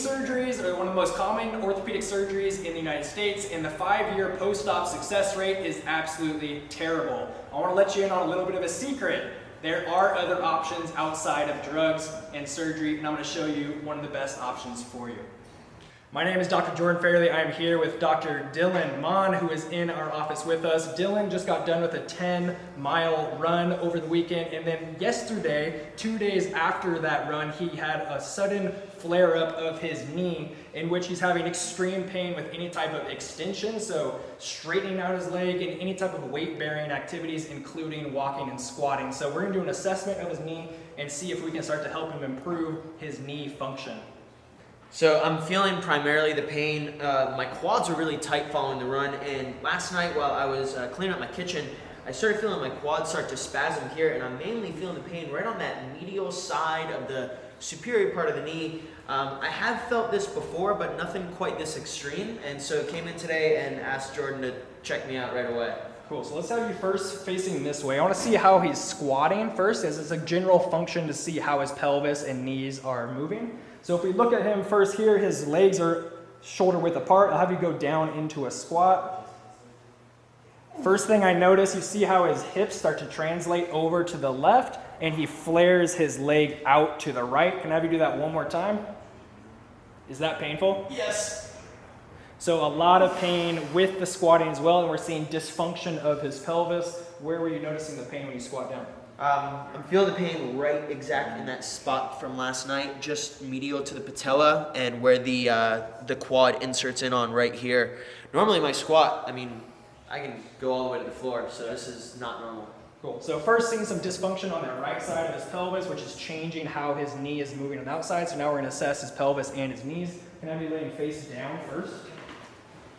surgeries are one of the most common orthopedic surgeries in the United States, and the 5-year post-op success rate is absolutely terrible. I want to let you in on a little bit of a secret. There are other options outside of drugs and surgery, and I'm going to show you one of the best options for you. My name is Dr. Jordan Fairley. I am here with Dr. Dyllon Mon, who is in our office with us. Dyllon just got done with a 10-mile run over the weekend, and then yesterday, 2 days after that run, he had a sudden flare-up of his knee in which he's having extreme pain with any type of extension, so straightening out his leg and any type of weight-bearing activities, including walking and squatting. So we're going to do an assessment of his knee and see if we can start to help him improve his knee function. So I'm feeling primarily the pain. My quads were really tight following the run, and last night while I was cleaning up my kitchen, I started feeling my quads start to spasm here, and I'm mainly feeling the pain right on that medial side of the superior part of the knee. I have felt this before, but nothing quite this extreme, and so came in today and asked Jordan to check me out right away. Cool, so let's have you first facing this way. I want to see how he's squatting first, as it's a general function to see how his pelvis and knees are moving. So if we look at him first here, his legs are shoulder width apart. I'll have you go down into a squat. First thing I notice, you see how his hips start to translate over to the left, and he flares his leg out to the right. Can I have you do that one more time? Is that painful? Yes. So a lot of pain with the squatting as well, and we're seeing dysfunction of his pelvis. Where were you noticing the pain when you squat down? I'm feeling the pain right exact in that spot from last night, just medial to the patella and where the quad inserts in on right here. Normally my squat, I can go all the way to the floor, so this is not normal. Cool. So first seeing some dysfunction on that right side of his pelvis, which is changing how his knee is moving on the outside. So now we're going to assess his pelvis and his knees. Can I have you laying face down first?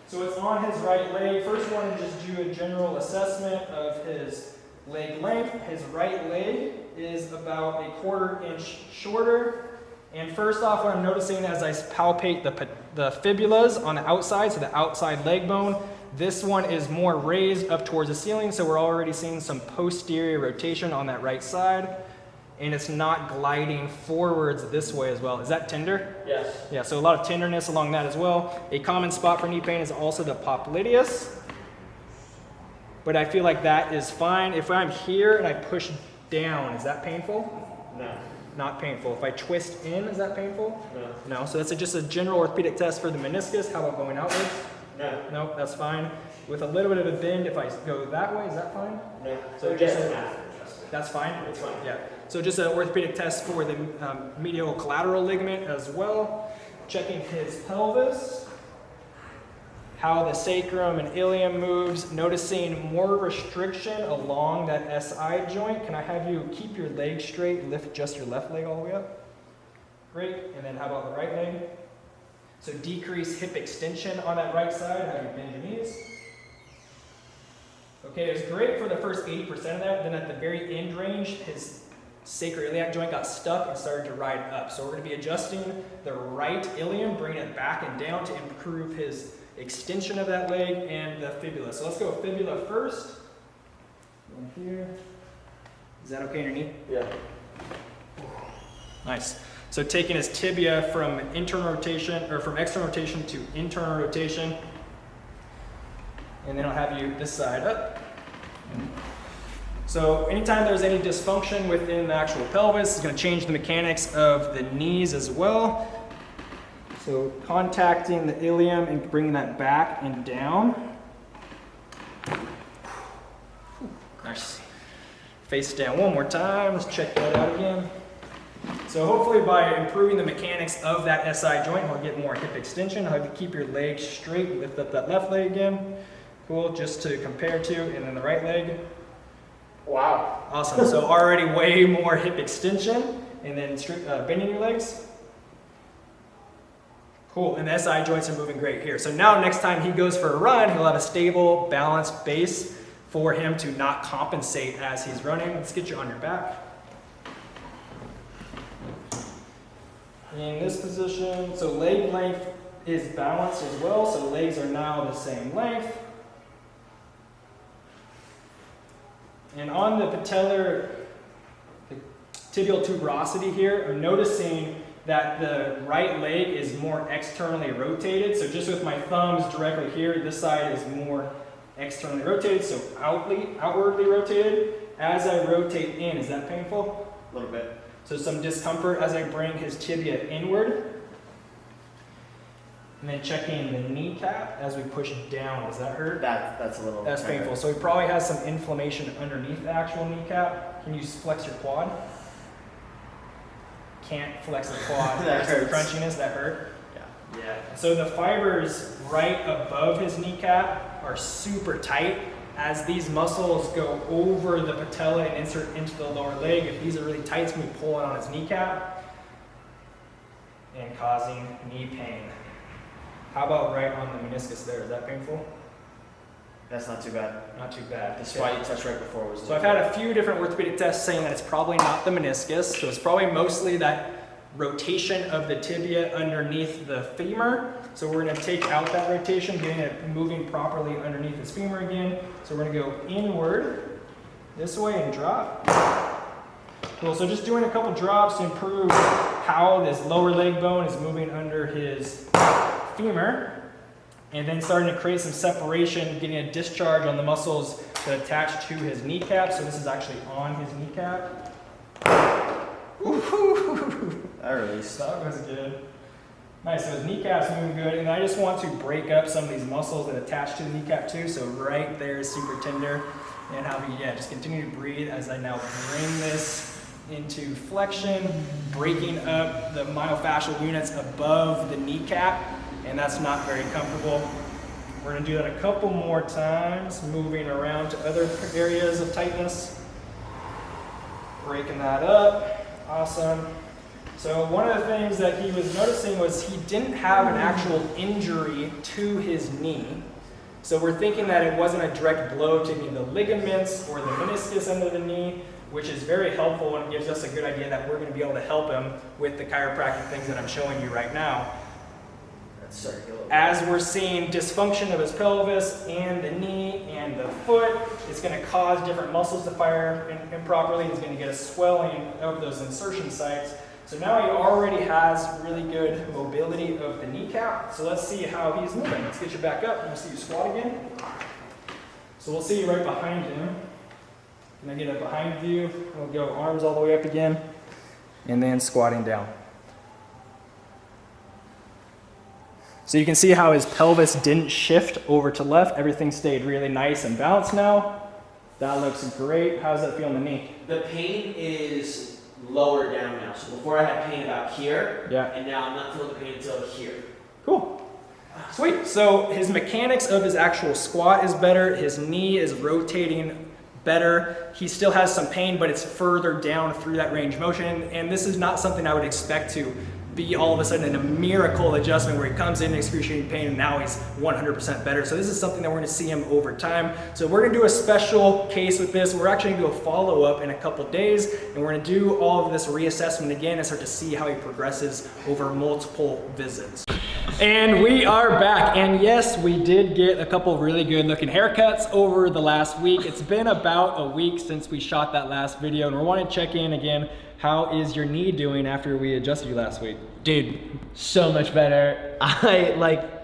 So it's on his right leg. First one is just do a general assessment of his leg length. His right leg is about 1/4 inch shorter. And first off, what I'm noticing as I palpate the fibulas on the outside, so the outside leg bone, this one is more raised up towards the ceiling, so we're already seeing some posterior rotation on that right side. And it's not gliding forwards this way as well. Is that tender? Yes. Yeah, so a lot of tenderness along that as well. A common spot for knee pain is also the popliteus. But I feel like that is fine. If I'm here and I push down, is that painful? No. Not painful. If I twist in, is that painful? No. No, so that's just a general orthopedic test for the meniscus. How about going outwards? No. No, that's fine. With a little bit of a bend, if I go that way, is that fine? No. So just that's fine? It's fine. Yeah. So just an orthopedic test for the medial collateral ligament as well. Checking his pelvis. How the sacrum and ilium moves, noticing more restriction along that SI joint. Can I have you keep your leg straight, lift just your left leg all the way up? Great, and then how about the right leg? So decrease hip extension on that right side, have you bend your knees. Okay, it was great for the first 80% of that, then at the very end range, his sacroiliac joint got stuck and started to ride up. So we're gonna be adjusting the right ilium, bringing it back and down to improve his extension of that leg and the fibula. So let's go fibula first. One here. Is that okay in your knee? Yeah. Nice. So taking his tibia from internal rotation or from external rotation to internal rotation, and then I'll have you this side up. So anytime there's any dysfunction within the actual pelvis, it's going to change the mechanics of the knees as well. So contacting the ilium and bringing that back and down. Nice. Face down one more time. Let's check that out again. So hopefully by improving the mechanics of that SI joint, we'll get more hip extension. How to keep your leg straight. Lift up that left leg again. Cool, just to compare to. And then the right leg. Wow. Awesome. So already way more hip extension. And then bending your legs. Cool, and the SI joints are moving great here. So now next time he goes for a run, he'll have a stable, balanced base for him to not compensate as he's running. Let's get you on your back. In this position, so leg length is balanced as well, so legs are now the same length. And on the patellar, the tibial tuberosity here, I'm noticing that the right leg is more externally rotated. So just with my thumbs directly here, this side is more externally rotated, so outwardly rotated. As I rotate in, is that painful? A little bit. So some discomfort as I bring his tibia inward. And then checking the kneecap as we push down. Does that hurt? That's a little. That's painful. So he probably has some inflammation underneath the actual kneecap. Can you flex your quad? Can't flex the quad. That hurts. The crunchiness, that hurt? Yeah. So the fibers right above his kneecap are super tight. As these muscles go over the patella and insert into the lower leg, if these are really tight, it's going to be pulling on his kneecap and causing knee pain. How about right on the meniscus there? Is that painful? That's not too bad. Not too bad. The spot you touched right before was. So I've had a few different orthopedic tests saying that it's probably not the meniscus. So it's probably mostly that rotation of the tibia underneath the femur. So we're going to take out that rotation, getting it moving properly underneath his femur again. So we're going to go inward this way and drop. Cool. So just doing a couple drops to improve how this lower leg bone is moving under his femur, and then starting to create some separation, getting a discharge on the muscles that attach to his kneecap. So this is actually on his kneecap. That released. That was good. Nice, so his kneecap's moving good, and I just want to break up some of these muscles that attach to the kneecap too. So right there is super tender, and how we, just continue to breathe as I now bring this into flexion, breaking up the myofascial units above the kneecap, and that's not very comfortable. We're gonna do that a couple more times, moving around to other areas of tightness. Breaking that up, awesome. So one of the things that he was noticing was he didn't have an actual injury to his knee. So we're thinking that it wasn't a direct blow to any of the ligaments or the meniscus under the knee, which is very helpful and gives us a good idea that we're going to be able to help him with the chiropractic things that I'm showing you right now. As we're seeing dysfunction of his pelvis and the knee and the foot, it's going to cause different muscles to fire improperly. He's going to get a swelling of those insertion sites. So now he already has really good mobility of the kneecap. So let's see how he's moving. Let's get you back up. We'll see you squat again. So we'll see you right behind him. Can I get a behind view? We'll go arms all the way up again, and then squatting down. So you can see how his pelvis didn't shift over to left. Everything stayed really nice and balanced now. That looks great. How does that feel in the knee? The pain is lower down now. So before I had pain about here, and now I'm not feeling the pain until here. Cool. Sweet. So his mechanics of his actual squat is better. His knee is rotating better. He still has some pain, but it's further down through that range of motion. And this is not something I would expect to be all of a sudden in a miracle adjustment where he comes in excruciating pain and now he's 100% better. So this is something that we're going to see him over time. So we're going to do a special case with this. We're actually going to do a follow-up in a couple days, and we're going to do all of this reassessment again and start to see how he progresses over multiple visits. And we are back, and yes, we did get a couple really good looking haircuts over the last week. It's been about a week since we shot that last video, and we want to check in again. How is your knee doing after we adjusted you last week? Dude, so much better.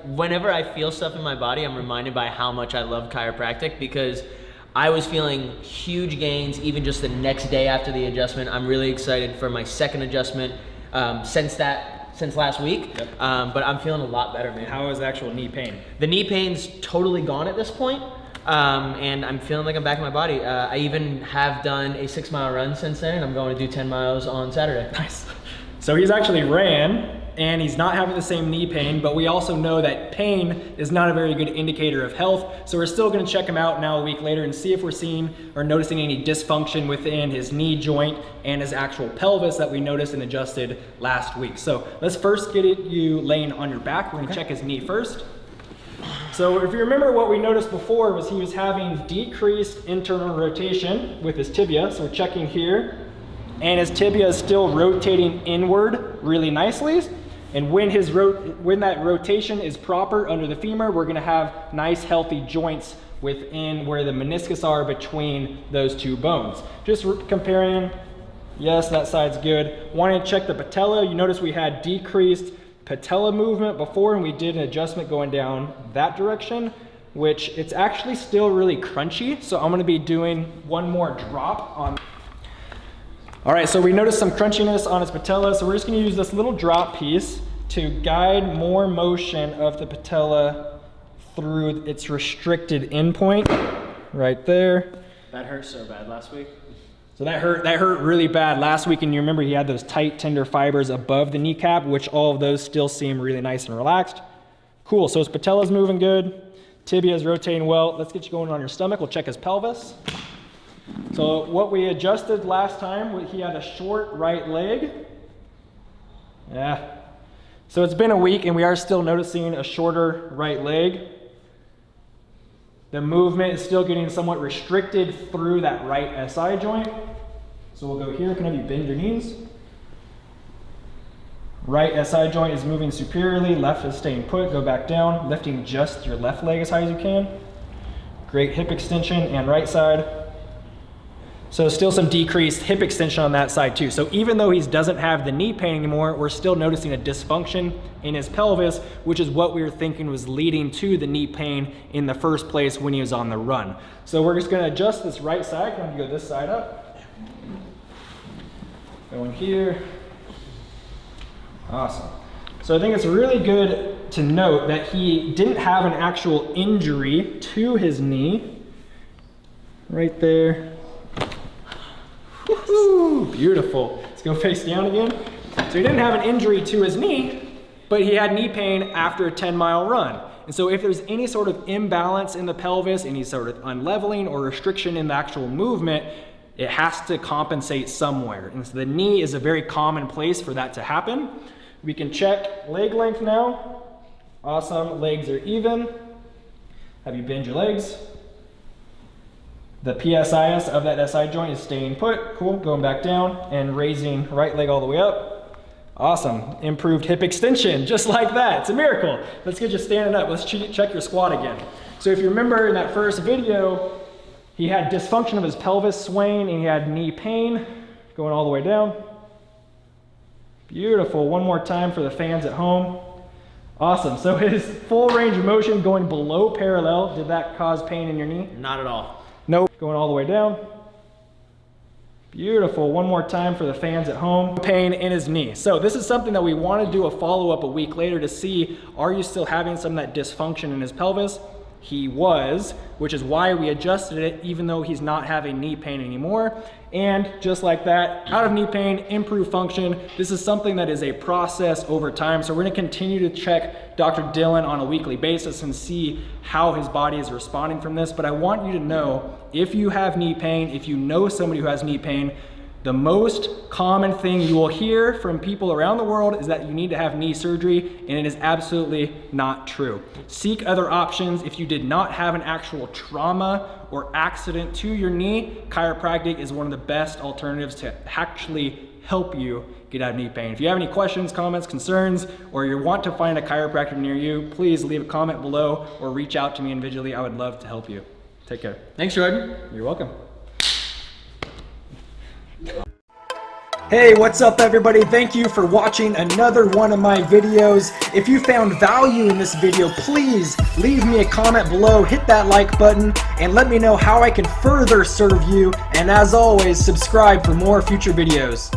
Whenever I feel stuff in my body, I'm reminded by how much I love chiropractic, because I was feeling huge gains even just the next day after the adjustment. I'm really excited for my second adjustment since last week, but I'm feeling a lot better, man. How is the actual knee pain? The knee pain's totally gone at this point. And I'm feeling like I'm back in my body. I even have done a 6-mile run since then, and I'm going to do 10 miles on Saturday. Nice. So he's actually ran, and he's not having the same knee pain, but we also know that pain is not a very good indicator of health. So we're still going to check him out now a week later and see if we're seeing or noticing any dysfunction within his knee joint and his actual pelvis that we noticed and adjusted last week. So let's first get you laying on your back. We're going to check his knee first. So if you remember, what we noticed before was he was having decreased internal rotation with his tibia. So we're checking here, and his tibia is still rotating inward really nicely. And when that rotation is proper under the femur, we're gonna have nice healthy joints within where the meniscus are between those two bones. Just comparing Yes, that side's good. Wanted to check the patella. You notice we had decreased patella movement before, and we did an adjustment going down that direction, which it's actually still really crunchy. So I'm gonna be doing one more drop on. All right, so we noticed some crunchiness on his patella. So we're just gonna use this little drop piece to guide more motion of the patella through its restricted endpoint right there. That hurt so bad last week. So that hurt really bad last week, and you remember he had those tight, tender fibers above the kneecap, which all of those still seem really nice and relaxed. Cool, so his patella's moving good, tibia is rotating well. Let's get you going on your stomach. We'll check his pelvis. So what we adjusted last time, he had a short right leg. Yeah. So it's been a week, and we are still noticing a shorter right leg. The movement is still getting somewhat restricted through that right SI joint. So we'll go here. Can I have you bend your knees? Right SI joint is moving superiorly. Left is staying put. Go back down, lifting just your left leg as high as you can. Great hip extension and right side. So still some decreased hip extension on that side too. So even though he doesn't have the knee pain anymore, we're still noticing a dysfunction in his pelvis, which is what we were thinking was leading to the knee pain in the first place when he was on the run. So we're just gonna adjust this right side. Can I go this side up? Going here. Awesome. So I think it's really good to note that he didn't have an actual injury to his knee. Right there. Woohoo, beautiful. Let's go face down again. So he didn't have an injury to his knee, but he had knee pain after a 10-mile run. And so if there's any sort of imbalance in the pelvis, any sort of unleveling or restriction in the actual movement, it has to compensate somewhere. And so the knee is a very common place for that to happen. We can check leg length now. Awesome, legs are even. Have you bend your legs? The PSIS of that SI joint is staying put. Cool, going back down and raising right leg all the way up. Awesome, improved hip extension, just like that. It's a miracle. Let's get you standing up. Let's check your squat again. So if you remember in that first video, he had dysfunction of his pelvis swaying and he had knee pain going all the way down. Beautiful, one more time for the fans at home. Awesome, so his full range of motion going below parallel, did that cause pain in your knee? Not at all. Nope, going all the way down. Beautiful, one more time for the fans at home. Pain in his knee. So this is something that we want to do a follow-up a week later to see, are you still having some of that dysfunction in his pelvis? He was, which is why we adjusted it even though he's not having knee pain anymore. And just like that, out of knee pain, improved function. This is something that is a process over time. So we're gonna continue to check Dr. Dyllon on a weekly basis and see how his body is responding from this. But I want you to know, if you have knee pain, if you know somebody who has knee pain, the most common thing you will hear from people around the world is that you need to have knee surgery, and it is absolutely not true. Seek other options. If you did not have an actual trauma or accident to your knee, chiropractic is one of the best alternatives to actually help you get out of knee pain. If you have any questions, comments, concerns, or you want to find a chiropractor near you, please leave a comment below or reach out to me individually. I would love to help you. Take care. Thanks, Jordan. You're welcome. Hey, what's up everybody? Thank you for watching another one of my videos. If you found value in this video, please leave me a comment below, hit that like button, and let me know how I can further serve you. And as always, subscribe for more future videos.